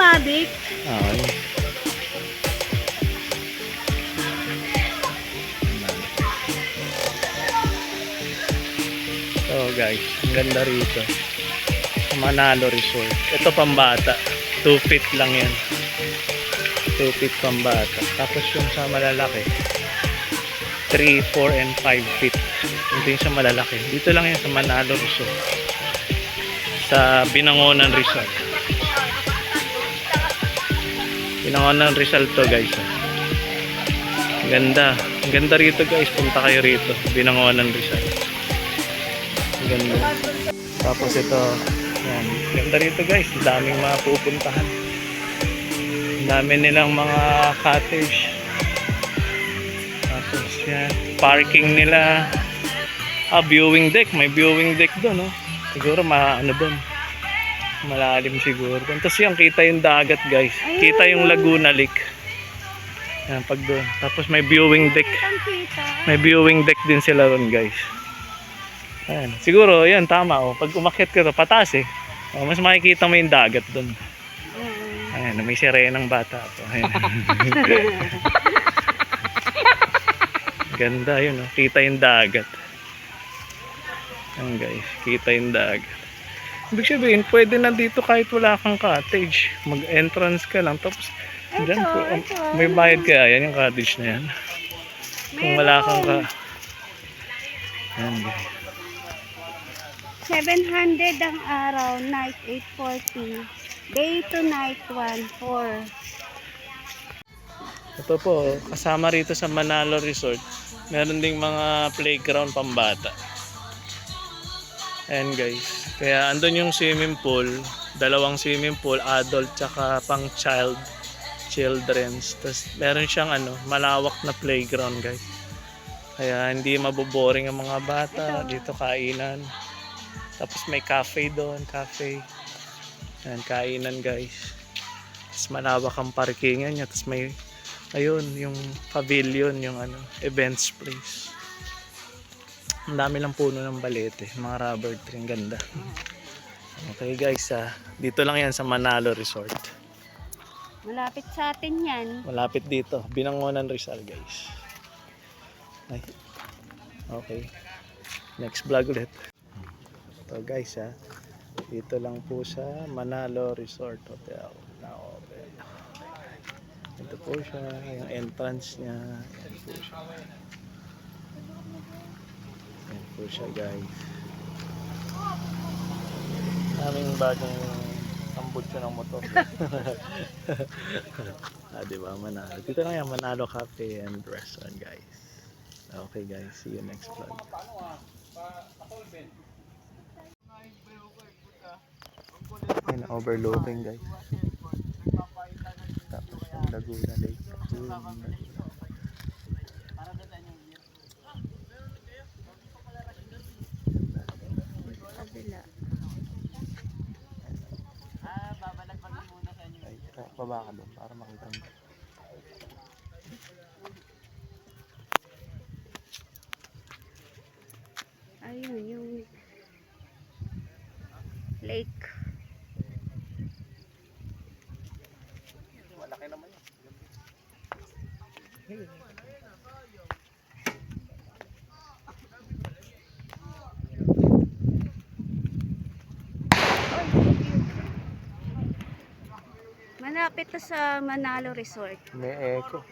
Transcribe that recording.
Mavic. Okay. So guys, ang ganda rito. Sa Manalo Resort. Ito pambata. 2 feet lang yan. 2 feet pambata. Tapos yung sa malalaki, 3, 4, and 5 feet. Hindi yung sa malalaki. Dito lang yan sa Manalo Resort. Sa Binangonan Resort. Binangonan Resort to guys. Ang ganda. Ang ganda rito guys. Punta kayo rito. Binangonan Resort. Ang ganda. Tapos ito. Yan. Ganda rito guys. Ang daming mga pupuntahan. Ang dami nilang mga cottage. Tapos yan. Parking nila. Viewing deck. May viewing deck doon. No? Siguro ano doon. Malalim siguro. Tapos yan. Kita yung dagat guys. Kita yung Laguna Lake. Yan, pag doon. Tapos may viewing deck. May viewing deck din sila ron guys. Ayan. Siguro, yan, tama. Oh. Pag umakyat ka to, pataas eh. Oh, mas makikita mo yung dagat doon. Ayan, may sirenang bata to. Ayan. Ganda yun. Oh. Kita yung dagat. Ayan guys, kita yung dagat. Ibig sabihin, pwede na dito kahit wala kang cottage. Mag-entrance ka lang. Tapos, dyan, may bayad ka. Yan yung cottage na yan. Kung wala kang Ayan guys. 700 ang araw, night 840. Day to night 1,400. Ito po, kasama rito sa Manalo Resort, meron ding mga playground pambata. Ayan guys. Kaya andun yung swimming pool, dalawang swimming pool, adult tsaka pang children's. Tapos meron siyang malawak na playground guys. Kaya hindi maboboring ang mga bata, dito kainan. Tapos may cafe doon, cafe. Ayan, kainan guys. Tapos malawak ang parkingan niya. Tapos may, ayun, yung pavilion, yung events place. Ang dami lang puno ng balete, mga rubber tree, ang ganda. Okay guys, dito lang yan sa Manalo Resort. Malapit sa atin yan. Malapit dito, Binangonan Rizal guys. Ay. Okay. Next vlog ulit. So guys dito lang po sa Manalo Resort Hotel na open. Ito po siya, yung entrance niya. Yan po siya. Yan po siya guys. Daming bagong tambutso ng motor. Diba, Manalo. Dito lang yan, Manalo Cafe and Restaurant guys. Okay guys, see you next vlog. Ayun, overlooking guys. Tapos yung Laguna Lake. Kabila. Ay, baba ka doon para makita mo. Ayun, yung lake. Malaki naman yun. Malapit na sa Manalo Resort. May echo.